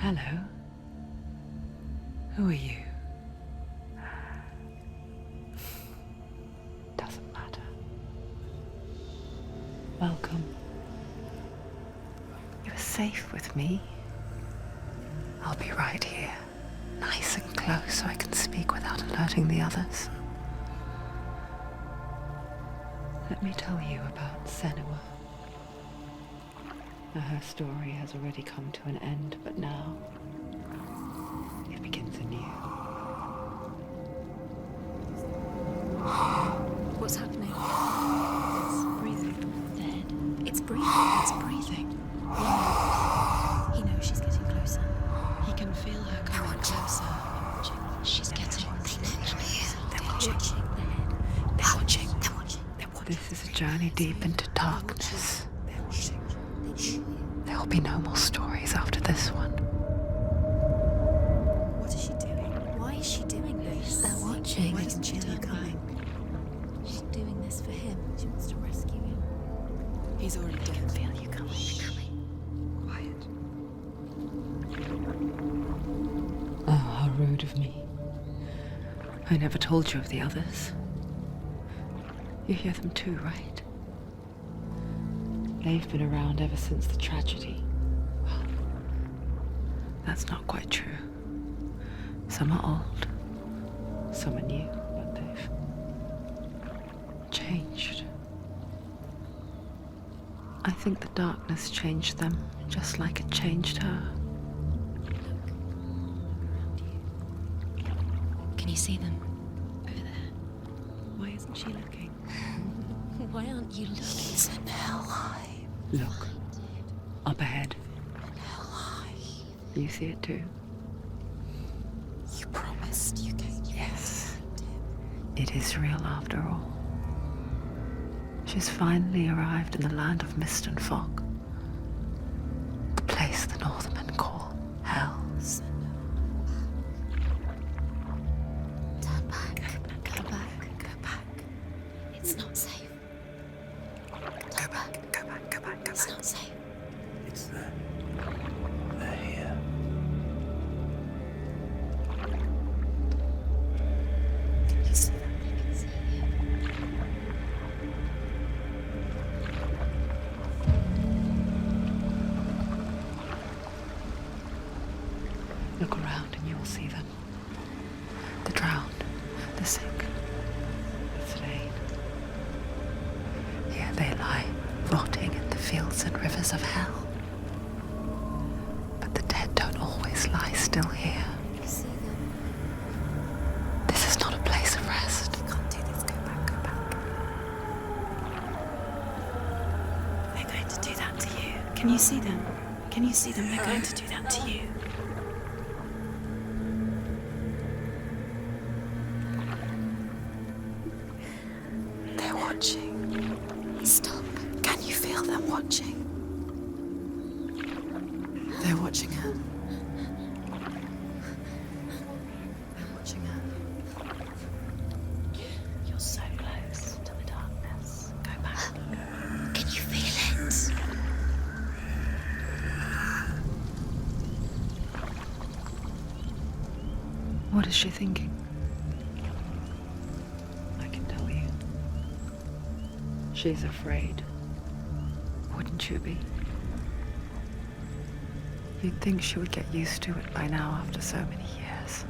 Hello. Who are you? Doesn't matter. Welcome. You are safe with me. I'll be right here, nice and close so I can speak without alerting the others. Let me tell you about Senua. Her story has already come to an end, but now it begins anew. What's happening? It's breathing. Dead. It's breathing. It's breathing. Yeah. He knows she's getting closer. He can feel her coming closer. She's getting closer. They're watching. They're watching. They're watching. This is a journey deep into darkness. There will be no more stories after this one. What is she doing? Why is she doing this? They're watching. Why doesn't she turn coming? She's doing this for him. She wants to rescue him. He's already dead. I can feel you coming. Quiet. Oh, how rude of me. I never told you of the others. You hear them too, right? They've been around ever since the tragedy. Well, that's not quite true. Some are old, some are new, but they've changed. I think the darkness changed them, just like it changed her. Can you see them? Over there. Why isn't she looking? Why aren't you looking? He's in Hellblade. Look, up ahead. Hellblade. You see it too? You promised you came. Yes. It is real after all. She's finally arrived in the land of mist and fog. The place the Northmen call Hell. Turn back. Go back. Go back. It's not safe. Go back. Go back. Go back. Go It's back. not safe. It's there. They're here. You see that? I can see you. Look around and you'll see them. The drowned, the sick, the slain. Here they lie, rotting in the fields and rivers of hell. But the dead don't always lie still here. You see them. This is not a place of rest. You can't do this. Go back. Go back. They're going to do that to you. Can you see them? Can you see them? They're going to do that to you. They're watching. Stop. Can you feel them watching? They're watching her. They're watching her. You're so close to the darkness. Go back. Can you feel it? What is she thinking? I can tell you. She's afraid. Wouldn't you be? You'd think she would get used to it by now after so many years.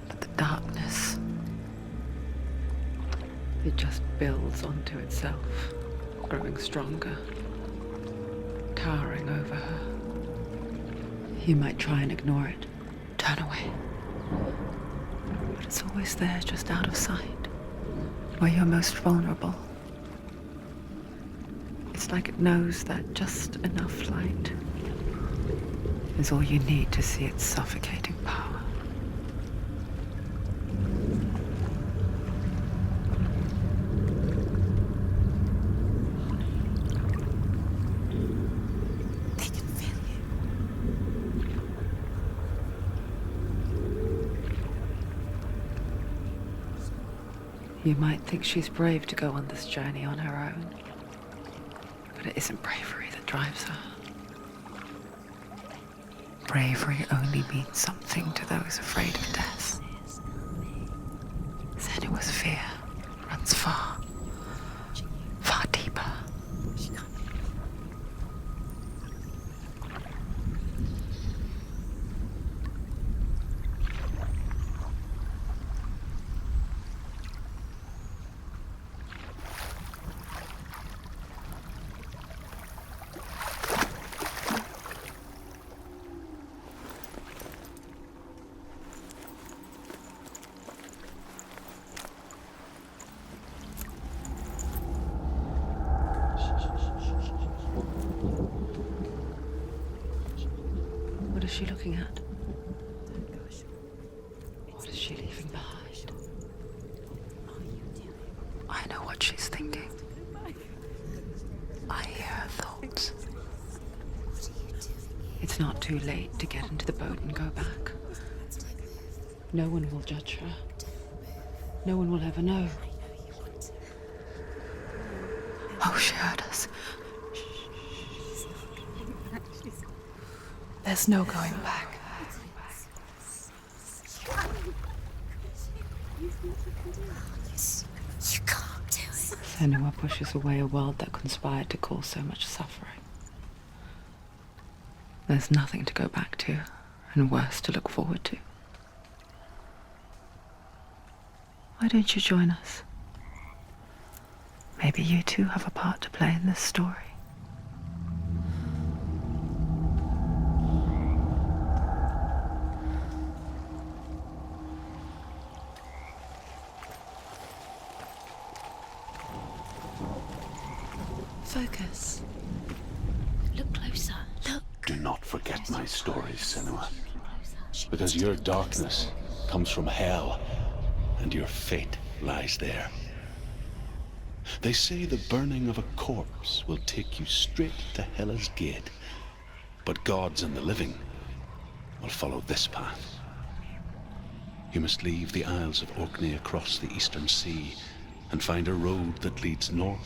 But the darkness, it just builds onto itself, growing stronger, towering over her. You might try and ignore it, turn away. But it's always there, just out of sight, where you're most vulnerable. It's like it knows that just enough light is all you need to see its suffocating power. They can feel you. You might think she's brave to go on this journey on her own, but it isn't bravery that drives her. bravery only means something to those afraid of death. Senua's fear runs far, far deeper. What is she looking at? What is she leaving behind? I know what she's thinking. I hear her thoughts. It's not too late to get into the boat and go back. No one will judge her. No one will ever know. Oh, she heard us. There's no going back. You can't do it. Senua pushes away a world that conspired to cause so much suffering. There's nothing to go back to, and worse to look forward to. Why don't you join us? Maybe you too have a part to play in this story. Focus. Look closer. Look. Do not forget my stories, Senua. Because your darkness comes from hell, and your fate lies there. They say the burning of a corpse will take you straight to Hela's gate, but gods and the living will follow this path. You must leave the Isles of Orkney across the eastern sea and find a road that leads north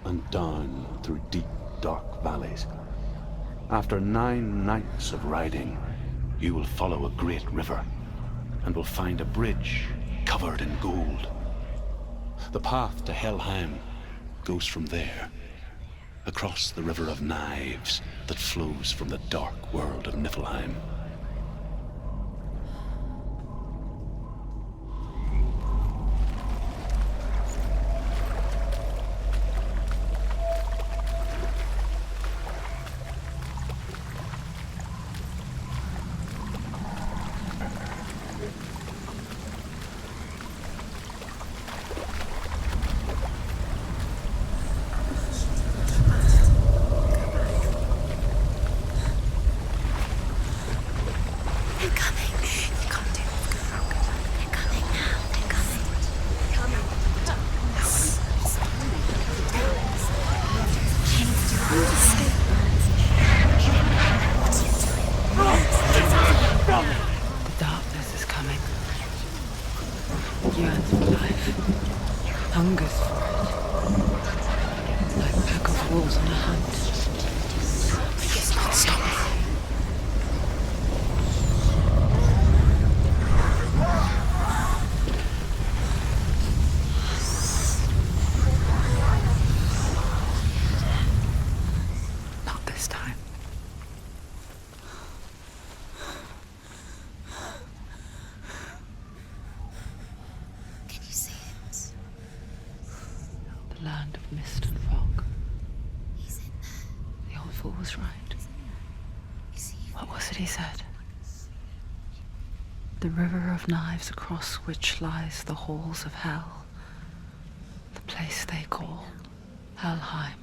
and down through deep, dark valleys. After 9 nights of riding, you will follow a great river and will find a bridge covered in gold. The path to Helheim goes from there, across the River of Knives that flows from the dark world of Niflheim. The darkness is coming. Yearns for life. Hungers for it. Like a pack of wolves on a hunt. He's not stopping. Not this time. Can you see it? The land of mist and fog. He's in there. The old fool was right. You see it? What was it he said? The river of knives across which lies the halls of hell. The place they call Helheim.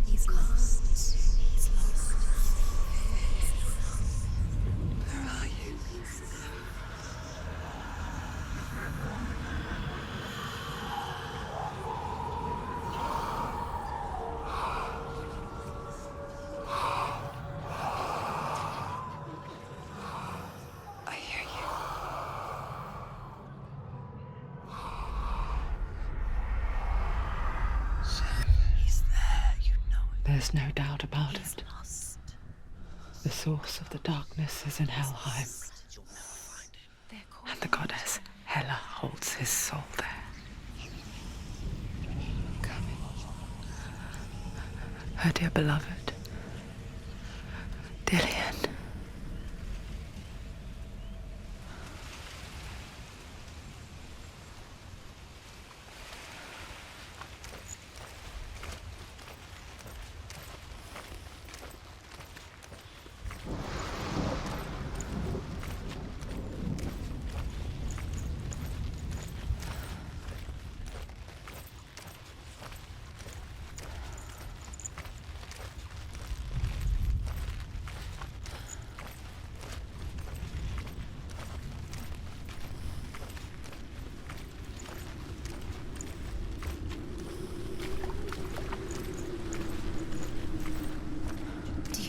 He's lost. He's lost. Where are you? I hear you. He's there, you know it. There's no doubt about He's it. lost. The source of the darkness is in Helheim, and the goddess Hela holds his soul there. Her dear beloved, Dillian.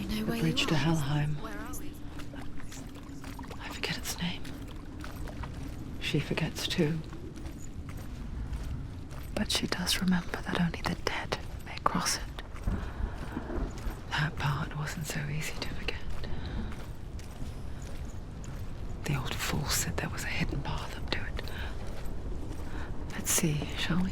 The bridge to Helheim. I forget its name. She forgets too. But she does remember that only the dead may cross it. That part wasn't so easy to forget. The old fool said there was a hidden path up to it. Let's see, shall we?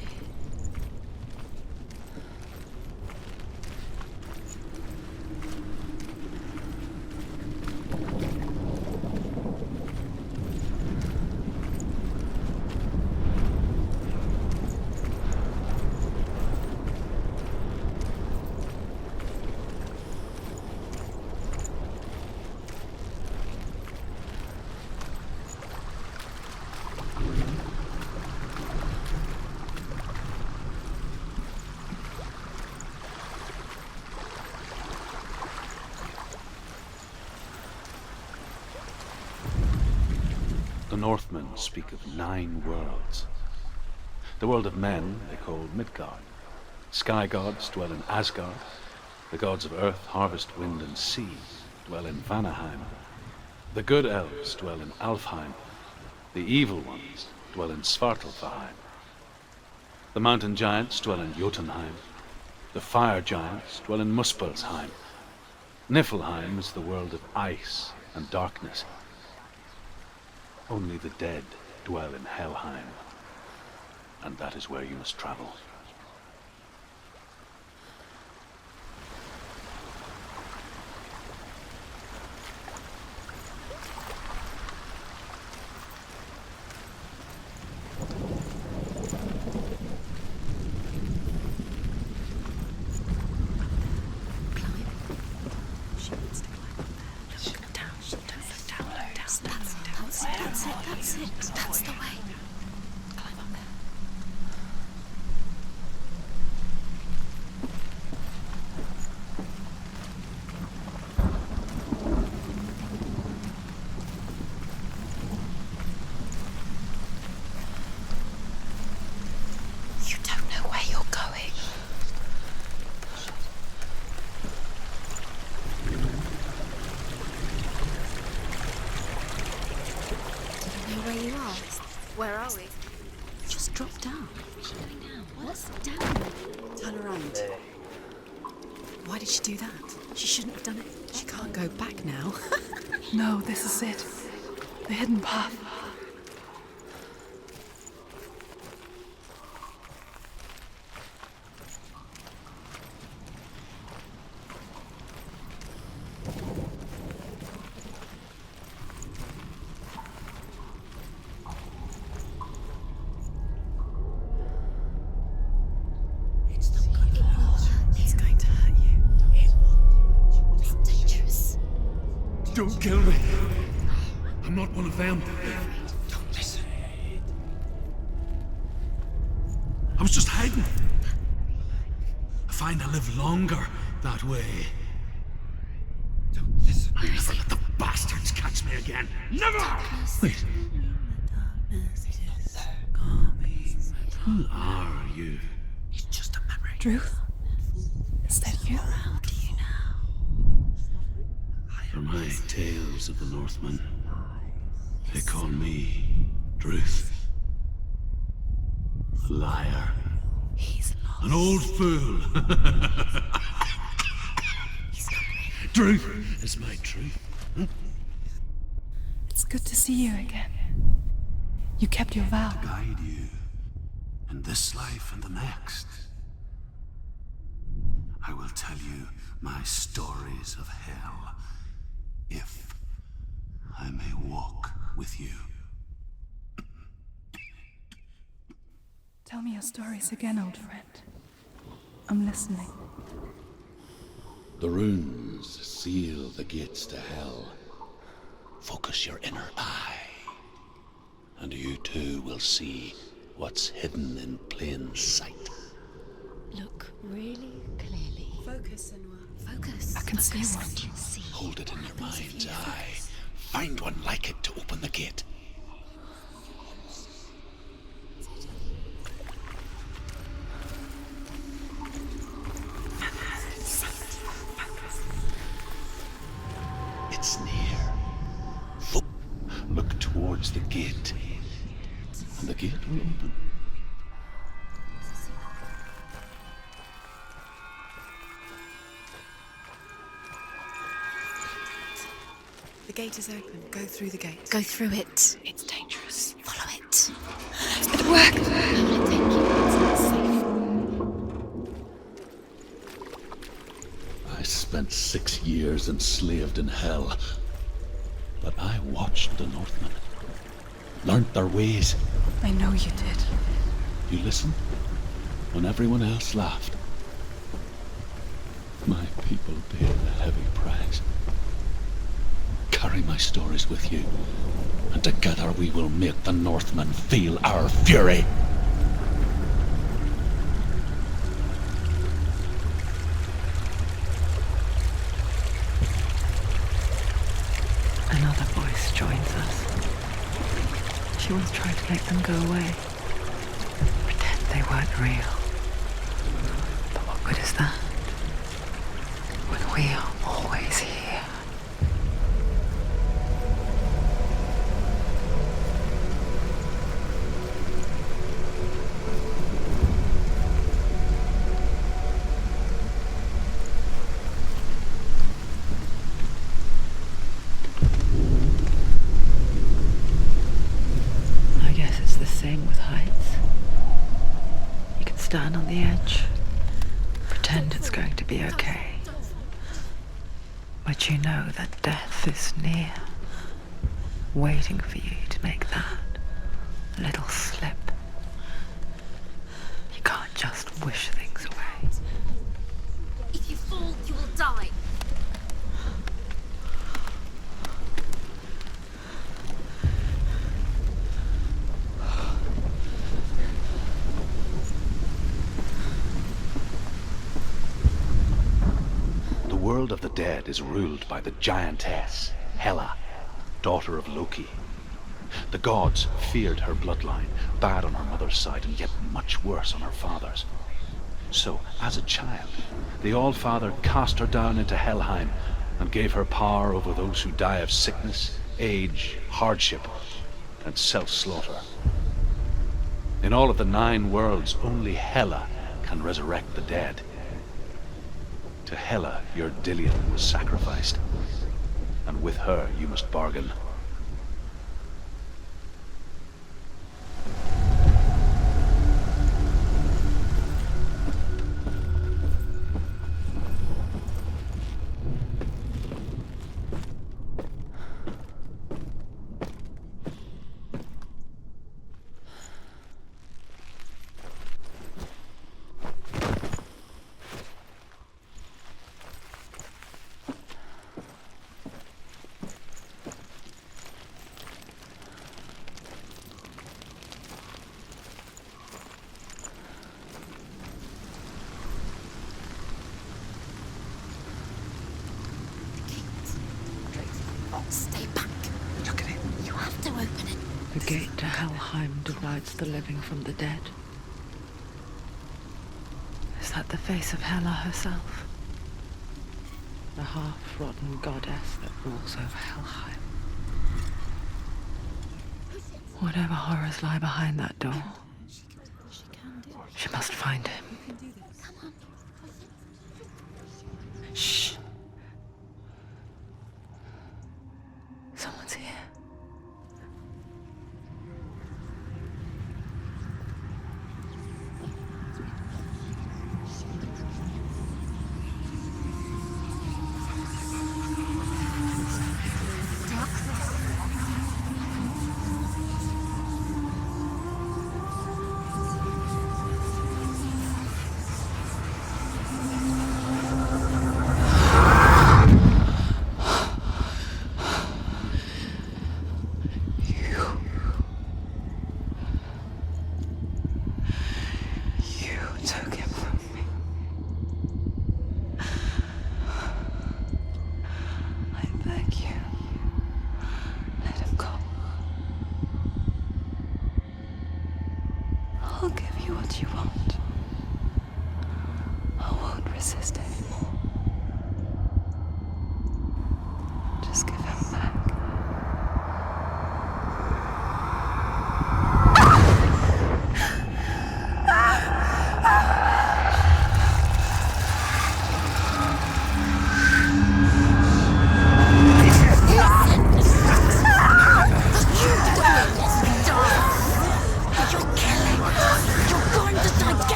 The Northmen speak of 9 worlds. The world of men they call Midgard. Sky gods dwell in Asgard. The gods of earth, harvest, wind, and sea dwell in Vanaheim. The good elves dwell in Alfheim. The evil ones dwell in Svartalfheim. The mountain giants dwell in Jotunheim. The fire giants dwell in Muspelheim. Niflheim is the world of ice and darkness. Only the dead dwell in Helheim, and that is where you must travel. That's the way. Climb up there. You don't know where you're going. Where you are? Where are we? Just drop down. What's down? Turn around. Why did she do that? She shouldn't have done it. She can't go back now. No, this is it. The hidden path. It's going to hurt you. It's dangerous. Don't kill me. I'm not one of them. Don't listen. I was just hiding. I find I live longer that way. Don't listen. I'll never let the bastards catch me again. Never! Wait. Who are you? It's just a memory. Druth? Is that you? How do you know? For my tales of the Northmen, they call me Druth. A liar. He's lost. An old fool. Truth is my truth. It's good to see you again. You kept your vow. Guide you in this life and the next. I will tell you my stories of hell, if I may walk with you. Tell me your stories again, old friend. I'm listening. The runes seal the gates to hell. Focus your inner eye, and you too will see what's hidden in plain sight. Look really clearly. Focus, Senua. Focus. I can see Focus. one. See. Hold it in your mind's eye. Find one like it to open the gate. It's near. Look towards the gate, and the gate will open. The gate is open. Go through the gate. Go through it. It's dangerous. Follow it. It worked! Where will it take you? It's not safe. I spent 6 years enslaved in hell, but I watched the Northmen, learnt their ways. I know you did. You listened when everyone else laughed. My people paid a heavy price. Carry my stories with you, and together we will make the Northmen feel our fury. Another voice joins us. She once tried to make them go away. Pretend they weren't real. But what good is that? When we are always here. I guess it's the same with heights. You can stand on the edge, pretend it's going to be okay. But you know that death is near, waiting for you to make that little slip. You can't just wish things away. If you fall, you will die. The world of the dead is ruled by the giantess, Hela, daughter of Loki. The gods feared her bloodline, bad on her mother's side and yet much worse on her father's. So, as a child, the All-Father cast her down into Helheim and gave her power over those who die of sickness, age, hardship, and self-slaughter. In all of the 9 worlds, only Hela can resurrect the dead. To Hela, your Dillion was sacrificed, and with her you must bargain. Stay back. Look at it. You have to open it. The gate to Helheim divides the living from the dead. Is that the face of Hela herself? The half-rotten goddess that rules over Helheim. Whatever horrors lie behind that door, she must find him. Shh.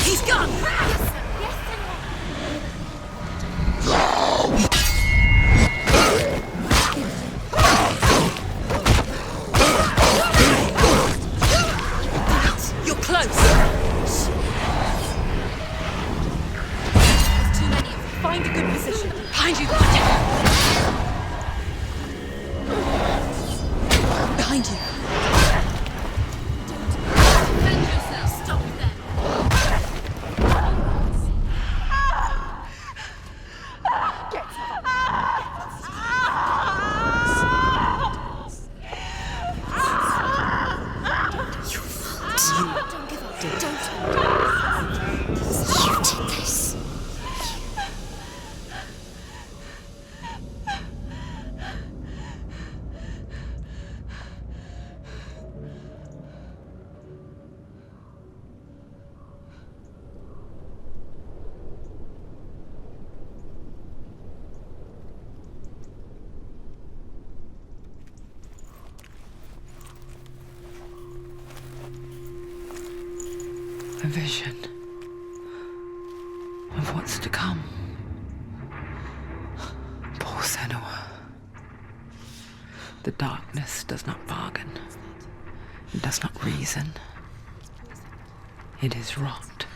He's gone! You're close! There's too many. Find a good position. Behind you! Behind you! Defend yourself! Stop them! Don't give up. Don't. You did this. A vision of what's to come. Poor Senua. The darkness does not bargain. It does not reason. It is rot.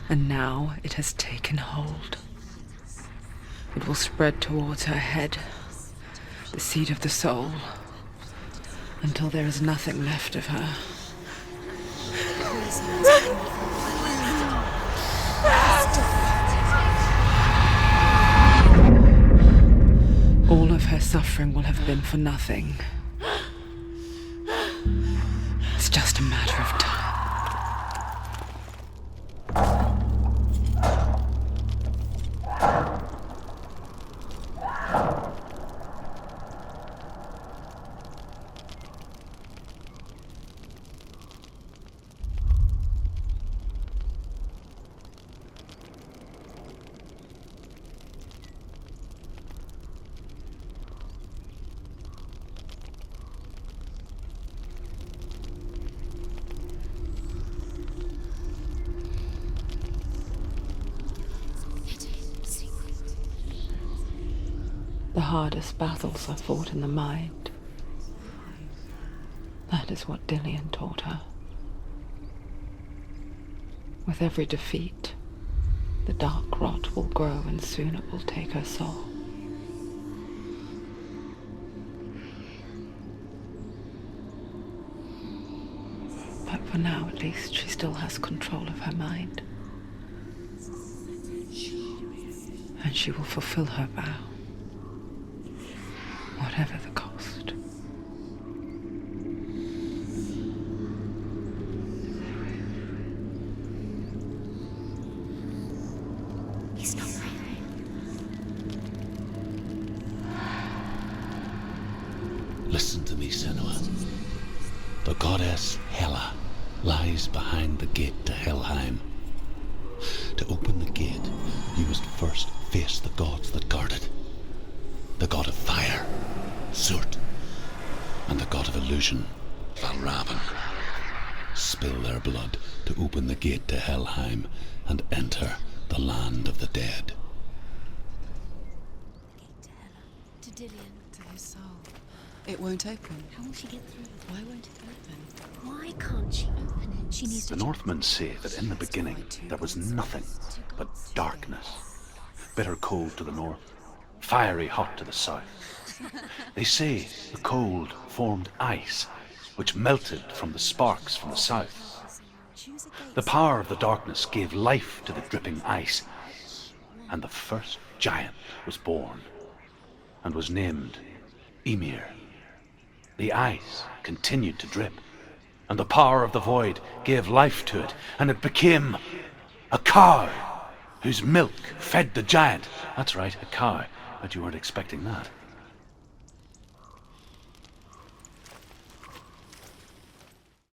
And now it has taken hold. It will spread towards her head, the seat of the soul, until there is nothing left of her. All of her suffering will have been for nothing. It's just a matter of time. The hardest battles are fought in the mind. That is what Dillian taught her. With every defeat, the dark rot will grow and soon it will take her soul. But for now, at least, she still has control of her mind. And she will fulfill her vow. Whatever the cost. He's not breathing. Listen to me, Senua. The goddess Hela lies behind the gate to Helheim. To open the gate, you must first face the gods that guard it. The god of fire, Surt, and the god of illusion, Valravan. Spill their blood to open the gate to Helheim and enter the land of the dead. To Hela. To Dillian. To his soul. It won't open. How will she get through? Why won't it open? Why can't she open it? She needs to. The Northmen say that in the beginning there was nothing but darkness. Bitter cold to the north, fiery hot to the south. They say the cold formed ice, which melted from the sparks from the south. The power of the darkness gave life to the dripping ice, and the first giant was born, and was named Ymir. The ice continued to drip, and the power of the void gave life to it, and it became a cow. whose milk fed the giant. That's right, a cow. Bet you weren't expecting that.